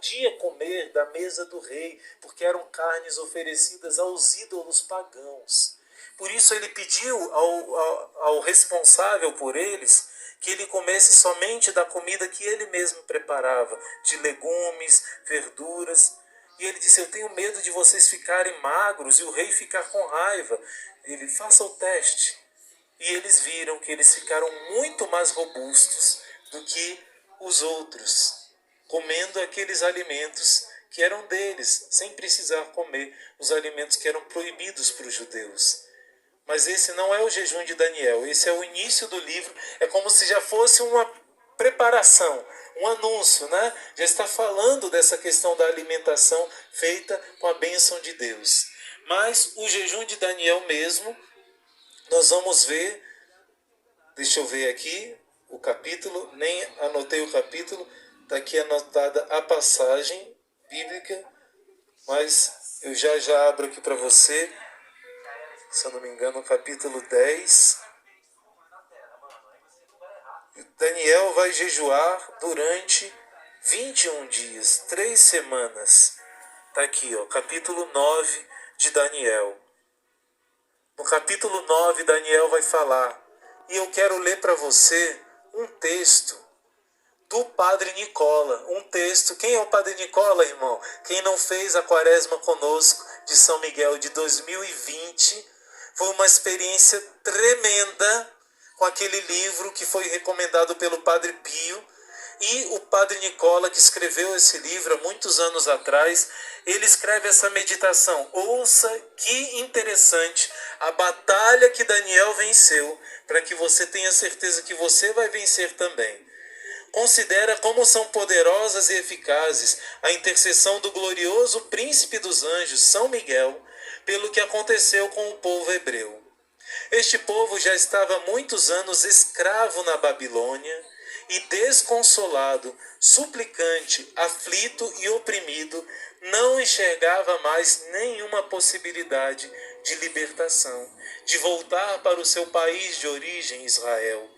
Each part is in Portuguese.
podia comer da mesa do rei, porque eram carnes oferecidas aos ídolos pagãos. Por isso ele pediu ao responsável por eles que ele comesse somente da comida que ele mesmo preparava, de legumes, verduras. E ele disse: eu tenho medo de vocês ficarem magros e o rei ficar com raiva. Ele: faça o teste. E eles viram que eles ficaram muito mais robustos do que os outros, comendo aqueles alimentos que eram deles, sem precisar comer os alimentos que eram proibidos para os judeus. Mas esse não é o jejum de Daniel, esse é o início do livro, é como se já fosse uma preparação, um anúncio, né? Já está falando dessa questão da alimentação feita com a bênção de Deus. Mas o jejum de Daniel mesmo, nós vamos ver, deixa eu ver aqui o capítulo, nem anotei o capítulo, está aqui anotada a passagem bíblica, mas eu já abro aqui para você, se eu não me engano, capítulo 10. Daniel vai jejuar durante 21 dias, 3 semanas. Está aqui, ó, capítulo 9 de Daniel. No capítulo 9, Daniel vai falar, e eu quero ler para você um texto do Padre Nicola. Um texto, quem é o Padre Nicola, irmão? Quem não fez a quaresma conosco de São Miguel de 2020, foi uma experiência tremenda com aquele livro que foi recomendado pelo Padre Pio. E o Padre Nicola, que escreveu esse livro há muitos anos atrás, ele escreve essa meditação. Ouça que interessante a batalha que Daniel venceu, para que você tenha certeza que você vai vencer também. Considera como são poderosas e eficazes a intercessão do glorioso príncipe dos anjos, São Miguel, pelo que aconteceu com o povo hebreu. Este povo já estava há muitos anos escravo na Babilônia e desconsolado, suplicante, aflito e oprimido, não enxergava mais nenhuma possibilidade de libertação, de voltar para o seu país de origem, Israel.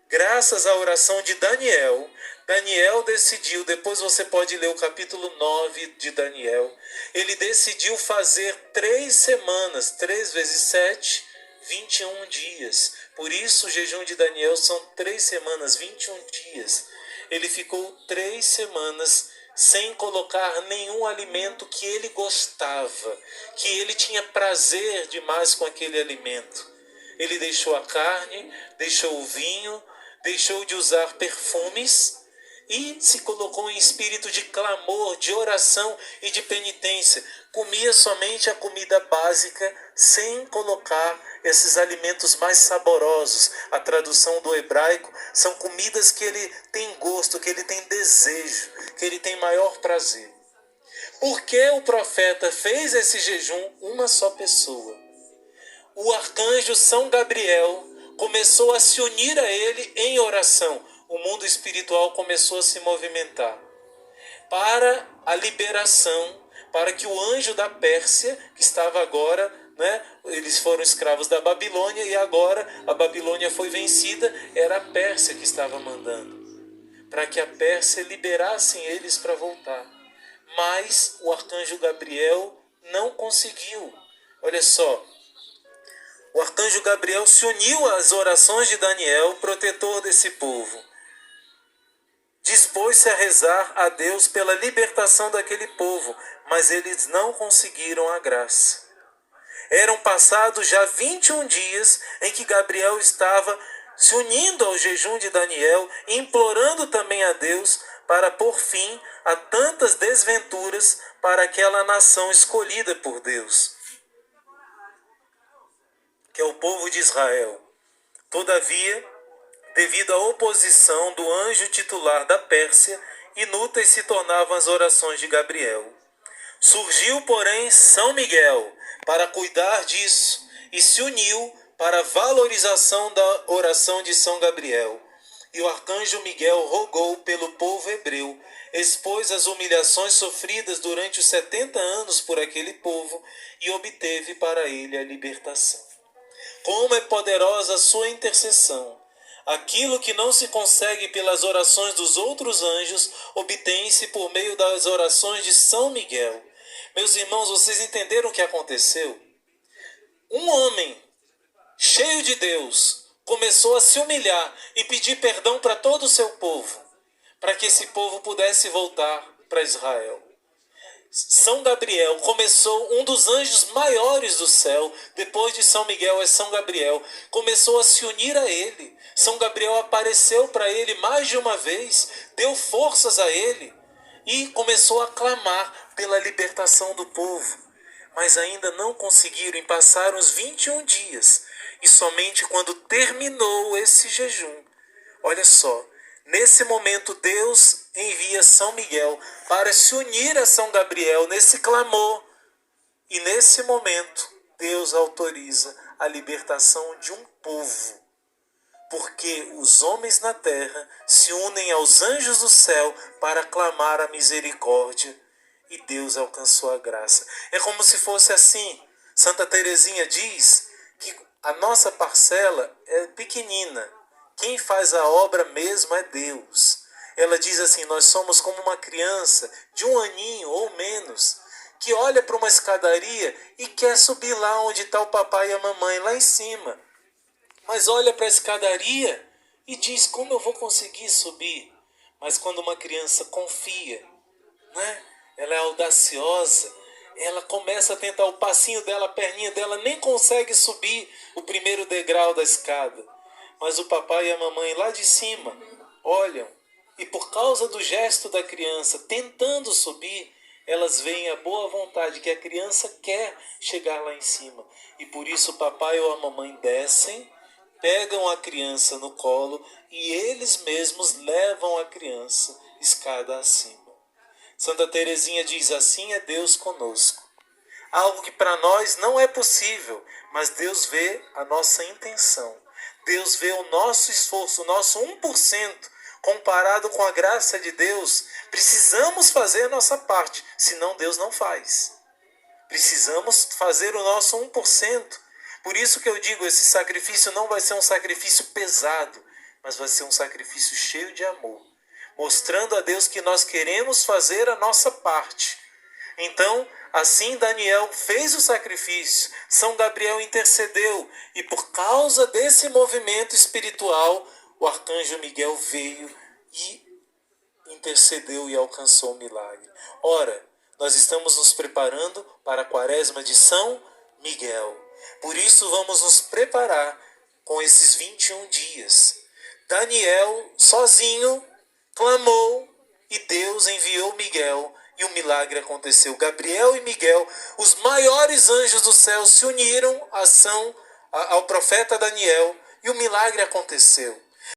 Graças à oração de Daniel, Daniel decidiu, depois você pode ler o capítulo 9 de Daniel, ele decidiu fazer 3 semanas, 3 vezes 7, 21 dias. Por isso o jejum de Daniel são 3 semanas, 21 dias. Ele ficou 3 semanas sem colocar nenhum alimento que ele gostava, que ele tinha prazer demais com aquele alimento. Ele deixou a carne, deixou o vinho, deixou de usar perfumes e se colocou em espírito de clamor, de oração e de penitência. Comia somente a comida básica, sem colocar esses alimentos mais saborosos. A tradução do hebraico são comidas que ele tem gosto, que ele tem desejo, que ele tem maior prazer. Por que o profeta fez esse jejum? Uma só pessoa. O arcanjo São Gabriel começou a se unir a ele em oração. O mundo espiritual começou a se movimentar para a liberação, para que o anjo da Pérsia, que estava agora, eles foram escravos da Babilônia e agora a Babilônia foi vencida, era a Pérsia que estava mandando, para que a Pérsia liberassem eles para voltar. Mas o arcanjo Gabriel não conseguiu. Olha só, o arcanjo Gabriel se uniu às orações de Daniel, protetor desse povo. Dispôs-se a rezar a Deus pela libertação daquele povo, mas eles não conseguiram a graça. Eram passados já 21 dias em que Gabriel estava se unindo ao jejum de Daniel, implorando também a Deus para pôr fim a tantas desventuras para aquela nação escolhida por Deus, que é o povo de Israel. Todavia, devido à oposição do anjo titular da Pérsia, inúteis se tornavam as orações de Gabriel. Surgiu, porém, São Miguel para cuidar disso e se uniu para a valorização da oração de São Gabriel. E o arcanjo Miguel rogou pelo povo hebreu, expôs as humilhações sofridas durante os 70 anos por aquele povo e obteve para ele a libertação. Como é poderosa a sua intercessão! Aquilo que não se consegue pelas orações dos outros anjos, obtém-se por meio das orações de São Miguel. Meus irmãos, vocês entenderam o que aconteceu? Um homem cheio de Deus começou a se humilhar e pedir perdão para todo o seu povo, para que esse povo pudesse voltar para Israel. São Gabriel começou, um dos anjos maiores do céu, depois de São Miguel é São Gabriel, começou a se unir a ele. São Gabriel apareceu para ele mais de uma vez, deu forças a ele e começou a clamar pela libertação do povo. Mas ainda não conseguiram, e passaram os 21 dias. E somente quando terminou esse jejum, olha só, nesse momento Deus envia São Miguel para se unir a São Gabriel nesse clamor. E nesse momento Deus autoriza a libertação de um povo. Porque os homens na terra se unem aos anjos do céu para clamar a misericórdia. E Deus alcançou a graça. É como se fosse assim. Santa Teresinha diz que a nossa parcela é pequenina. Quem faz a obra mesmo é Deus. Ela diz assim, nós somos como uma criança de 1 aninho ou menos, que olha para uma escadaria e quer subir lá onde está o papai e a mamãe, lá em cima. Mas olha para a escadaria e diz, como eu vou conseguir subir? Mas quando uma criança confia, né? Ela é audaciosa, ela começa a tentar o passinho dela, a perninha dela, nem consegue subir o primeiro degrau da escada. Mas o papai e a mamãe lá de cima olham e por causa do gesto da criança tentando subir, elas veem a boa vontade que a criança quer chegar lá em cima. E por isso o papai ou a mamãe descem, pegam a criança no colo e eles mesmos levam a criança escada acima. Santa Teresinha diz, assim é Deus conosco. Algo que para nós não é possível, mas Deus vê a nossa intenção. Deus vê o nosso esforço, o nosso 1%, comparado com a graça de Deus. Precisamos fazer a nossa parte, senão Deus não faz. Precisamos fazer o nosso 1%. Por isso que eu digo, esse sacrifício não vai ser um sacrifício pesado, mas vai ser um sacrifício cheio de amor, mostrando a Deus que nós queremos fazer a nossa parte. Então, assim Daniel fez o sacrifício, São Gabriel intercedeu, e por causa desse movimento espiritual, o arcanjo Miguel veio e intercedeu e alcançou o milagre. Ora, nós estamos nos preparando para a quaresma de São Miguel. Por isso vamos nos preparar com esses 21 dias. Daniel, sozinho, clamou e Deus enviou Miguel e o milagre aconteceu. Gabriel e Miguel, os maiores anjos do céu, se uniram ao profeta Daniel e o milagre aconteceu.